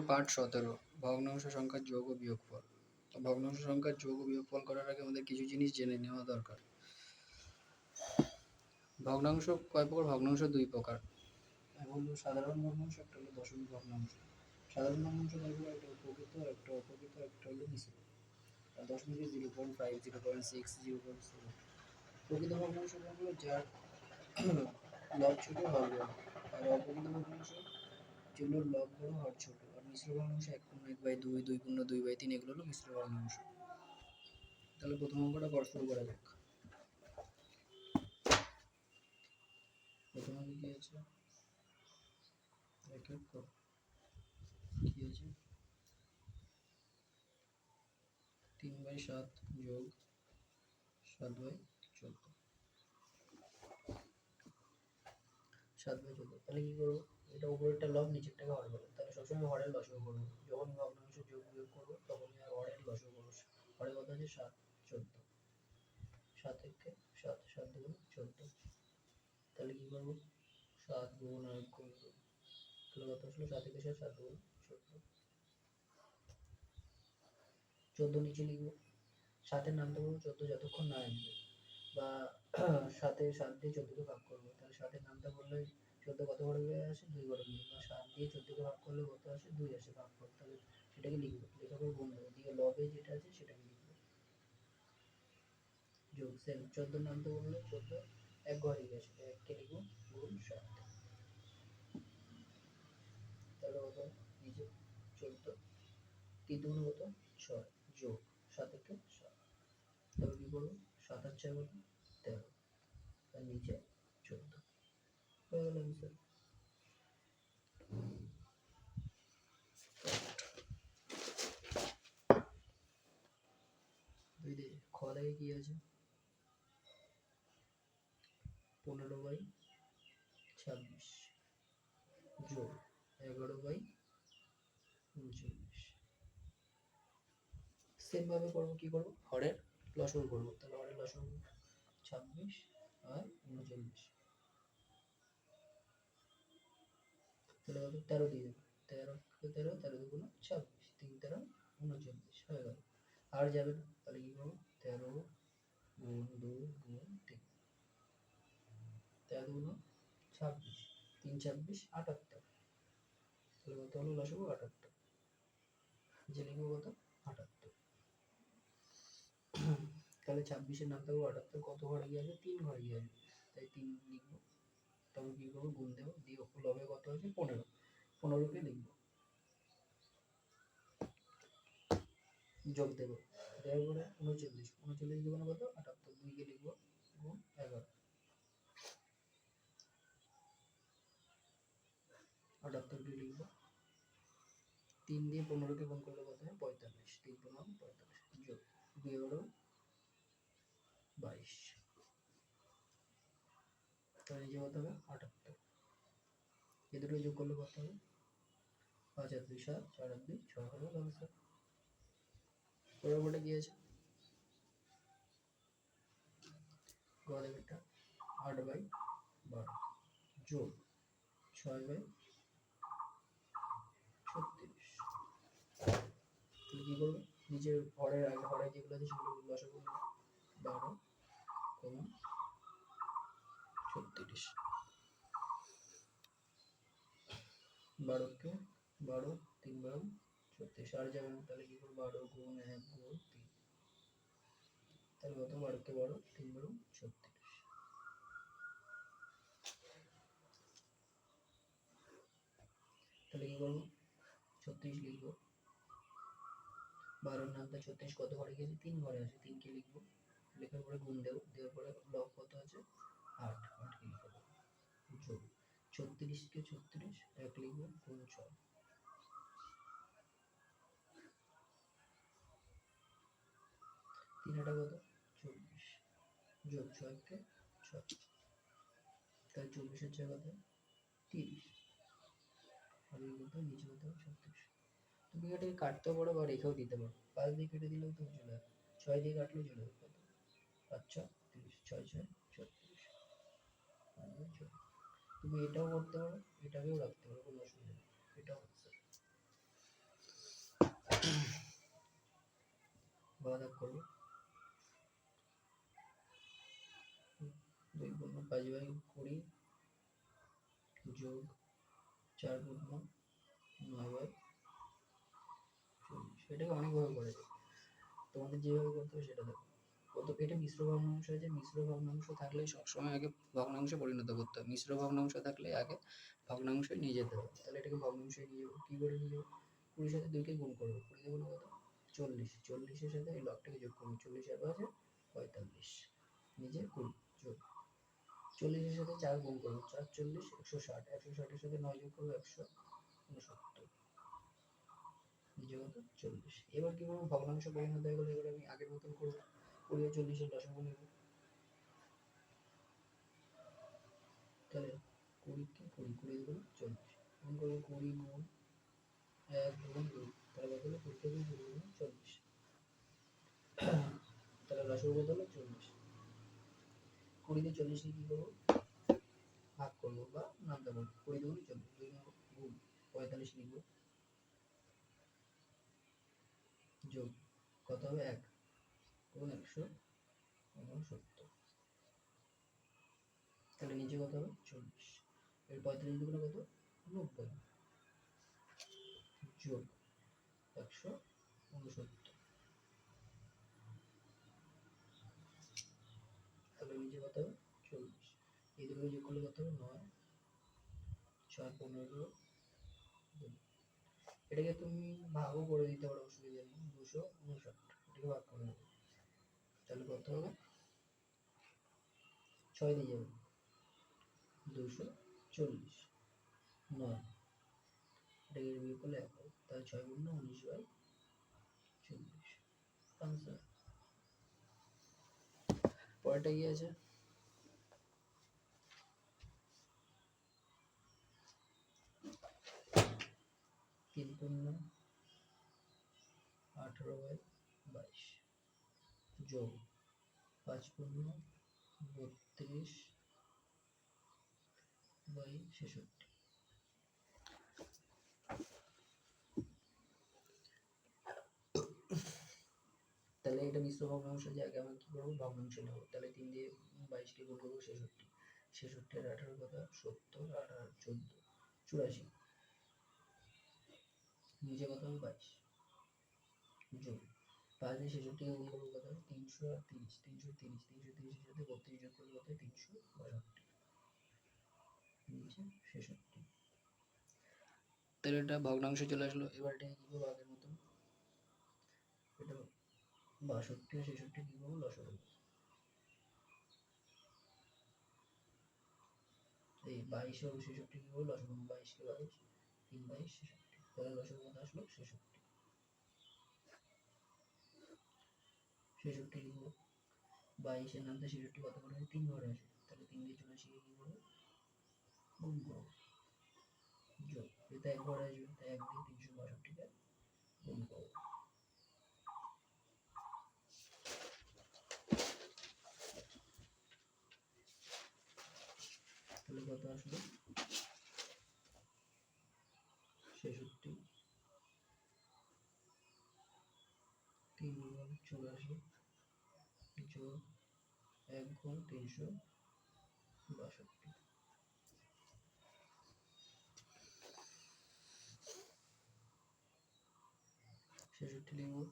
Part 17 ভগ্নাংশ সংখ্যার যোগ ও বিয়োগফল। ভগ্নাংশ সংখ্যার যোগ ও বিয়োগফল করার আগে আমাদের কিছু জিনিস জেনে নেওয়া দরকার। ভগ্নাংশ কয় প্রকার? ভগ্নাংশ দুই প্রকার। এক হলো সাধারণ ভগ্নাংশ, একটা হলো দশমিক ভগ্নাংশ। সাধারণ ভগ্নাংশ কয় প্রকার? একটা প্রকৃত, একটা অপ্রকৃত, একটা হলো মিশ্র। আর দশমিকে 0.5, 0.6, 0.7। প্রকৃত ভগ্নাংশ হলো যার লব ছোট হর বড়, আর অপ্রকৃত ভগ্নাংশ যেগুলোর লব বড় হর ছোট। আর মিশ্র ভগ্নাংশ 1/2, 2/3 এগুলো হলো মিশ্র ভগ্নাংশ। তাহলে প্রথম অঙ্কটা শুরু করা যাক। প্রথম অঙ্কে কি আছে? কি আছে? 3/7 যোগ 7/14। 7/14। তাহলে কি করবো? এটা উপরেরটা লব, নিচেরটাকে হর বলে। তাহলে সবসময় হরের লসাগু করবো। যখন ভগ্নাংশ যোগ বিয়োগ করবো তখনই হরের লসাগু করবো। হরে কত আছে? 7, 14। 7 থেকে 7, 7 দুগুণ 14। তাহলে কি করবো? 7 গুণ আর গুণ। তাহলে কত আসলো? 7 থেকে 7, 7 দুগুণ 14। 14 নিচে লিখবো। 7-এর নামটা করবো 14 যতক্ষণ না আসবে, বা 7-এ 7 দিয়ে 14কে ভাগ করবো। তাহলে 7-এর নামটা করলে 14 কত বড় হয়ে আসে? 2 বড় হয়ে। বা 7 দিয়ে 14কে ভাগ করলে কত আসে? 2 আসে ভাগ করতে। তাহলে সেটাকে লিখবো, লেখার পর গুণ দেবো, দিয়ে লবে যেটা আছে সেটাকে লিখবো। যোগ সেম 14-এর নামটা করলে 14 এক ঘরে গেছে, 1কে লিখবো গুণ 7। তাহলে কত? নিচে 14, 3 দুগুণ কত? 6 যোগ 7 থেকে 7। তাহলে কি করবো? 7 আর 6 কত? 13। আর নিচে 14 হয়ে গেল অ্যান্সার। খ দেখে কি আছে? 15/26 যোগ 11/39। সেম ভাবে করবো। কি করবো? হরের লসাগু করবো। তাহলে হরের লসাগু 26 আর 39। তাহলে কত? 13 দিয়ে দেবো। 13 কে 13, 13 দুগুণ 26, 3 13 39 হয়ে গেল। আর যাবে না। তাহলে কি করবো? 13 গুণ 2 গুণ 3, 13 দুগুণ 26, 3 26 78। তাহলে কত হলো? লসাগু 78। যে লিখবো কত? 78। তাহলে 26-এর নামটা 78 কত ঘরে গিয়ে আসবে? 3 ঘরে গিয়ে আসবে। তাই 3 লিখবো। তবে কি করবো? গুণ দেবো, দিয়ে লবে কত আছে? 15। 15কে লিখবো, যোগ দেবো, দেওয়ার পরে 39। 39 দুগুণ কত? 78। 2কে লিখবো গুণ 11। 78কে লিখবো। 3 দিয়ে 15কে গুণ করলে কত হয়? 45। 3 15 45 যোগ 2 11 22। তাহলে যে কত হবে? 78। এ দুটো যোগ করলে কত হবে? 5 আর 2 7, 4 আর 2 6 হলো আনসার। পরের বোর্ডে কি আছে? গড়েরটা 8/12 যোগ 6/36। তাহলে কি করবো? নিচের হরের আগে হরে যেগুলো আছে সেগুলো লসাগু নেবো। 12, 36। 12কে 12, 3 12 36। আর যাবে না। তাহলে কি করবো? 12 গুণ 1 গুণ 3। তাহলে কত? 12কে 12, 3 12 36। তাহলে কি করবো? 36 লিখবো। 12-এর নামটা 36 কত ঘরে গেছে? 3 ঘরে আছে। 3কে লিখবো, লেখার পরে গুণ দেবো, দেওয়ার পরে লব কত আছে? 8, 8কে লিখে দেবো। যোগ 36কে 36 1 লিখবো গুণ 6। 3 8 কত? 24 যোগ 6কে 6। তাহলে 24-এর জায়গা কত? 30। আর এই কত? নিচে কত? 36। তুমি এটাকে কাটতেও পারো বা রেখেও দিতে পারো। 5 দিয়ে কেটে দিলেও তুমি চলে যাবে, 6 দিয়ে কাটলেও চলে যাবে। কত? 5 6 30, 6 6 36। তুমি এটাও করতে পারো, এটাকেও রাখতে পারো, কোনো অসুবিধা নেই। এটাও আনসার। 5/20 যোগ 4/9/40। এটাকে অনেকভাবে করা যায়, তোমাদের যেভাবে করতে হবে সেটা দেখো। এটা মিশ্র ভগ্নাংশ আছে, মিশ্র ভগ্নাংশ থাকলে সবসময় আগে ভগ্নাংশে পরিণত করতে হবে। মিশ্র ভগ্নাংশ থাকলে আগে ভগ্নাংশে নিয়ে যেতে হবে। তাহলে এটাকে ভগ্নাংশে নিয়ে যাবো, কী করে নিয়ে যাবো? 20 সাথে 2কে গুণ করবো, 20 গুণ কত? 40। 40-এর সাথে এই লবটাকে যোগ করবো, 40 আর 5 45, নিচে 20 যোগ 40-এর সাথে 4 গুণ করবো, 4 40 160, 160-এর সাথে 9 যোগ করবো 169, নিচে কত? 40। এবার কি করবো? ভগ্নাংশ পরিণত হয়ে গেলে এবার আমি আগের মতন করবো, 20 আর 40-এর লসাগু নেবো। তাহলে 20-কে 20, 20 গুণ 40, গুণ করবো 20 গুণ 1 গুণ 2, তাহলে কত হলো? 20 গুণ 20 গুণ 40, তাহলে লসাগু কত হলো? 40। 20 দিয়ে 40 কে কি করবো? ভাগ করবো বা নামতে পারবো, 20 দুগুণ 40, 2 গুণ 45 লিখবো, যোগ কত হবে? 1 গুণ 169, তাহলে নিচে কত হবে? 40। এর 45 দুগুণে কত? 90, যোগ 169, তাহলে নিচে কত হবে? 40। এই দুটো যোগ করলে কত হবে? 9, 6, 15, 2। এটাকে তুমি ভাগও করে দিতে পারো, অসুবিধা নেই। 259, এটাকে ভাগ করে দেবো, তাহলে কত হবে? 6 দিয়ে যাবে, 240, 9, এটাকে বিয়োগ করলে 1 হবে, তাহলে 6 গুণ 19/40, আনসার। পরেরটা কি আছে? 3×18/22 যোগ 5×32/66। তাহলে এটা মিশ্র ভগ্নাংশ, যে আগে আমরা কি করবো? ভগ্নাংশ নেবো। তাহলে 3 দিয়ে 22কে গুণ করবো 66, 66 আর 18 কত? 70, আর 14 84, নিচে কত হবে? 22, যোগ 5 দিয়ে 66কে গুণ করবো কত? 300 আর 30, 330, 330-এর সাথে 32 যোগ করলে কত? 362, নিচে 66। তাহলে এটা ভগ্নাংশ চলে আসলো। এবার এটাকে কি করবো? আগের মতন এটা 62 আর 66 কি করবো? লসাগু। এই 22 আর 66 কি করবো? লসাগু। 22 কে 22, 3/66, তাহলে লসাগু কত আসলো? 66। 66 লিখবো, 22 এর নামতে 66 কত করে? 3 ঘরে আসে, তাহলে 3 দিয়ে 84 কে কি করবো? গুণ করবো, যোগ, এটা 1 ঘরে আসবে, তাই 1 দিয়ে 362-কে গুণ করবো, তাহলে কত আসলো? 66, 3 গুণ 84 যোগ 1 গুণ 362। 66 লিখবো,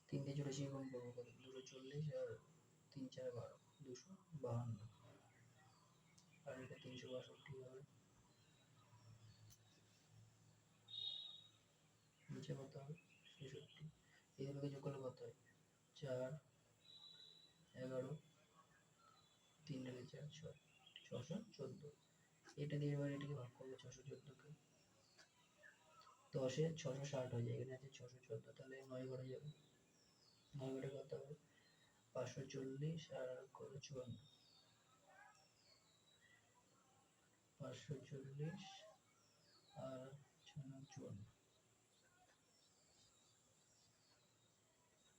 3 দিয়ে 84 গুণ করবো কত? 240, আর 3 4 12, 252, আর এটা 362 হবে, নিচে কত হবে? 66। এই দুটোকে যোগ করলে কত হয়? 4, 11, 3 আর 4, 6, 614। এটা দিয়ে এবার এটাকে ভাগ করবো, 614-কে 10-এ 660 হয়ে যায়, এখানে আছে 614, তাহলে 9 ঘরে যাবে, 9 ঘরে কত হবে? 540 আর কত? 54, 540 আর 54,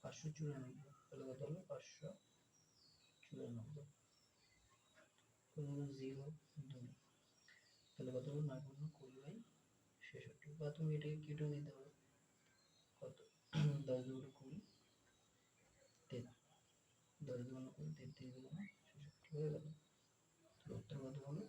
594, তাহলে কত হলো? 594, 0 2, তাহলে কত হলো? 9×20/66, বা তুমি এটাকে কেটেও দিতে পারো, কত? 10 দুগুণে 20, 10 দুগুণে 20, 33 দুগুণে 66 হয়ে গেল। উত্তর কত হলো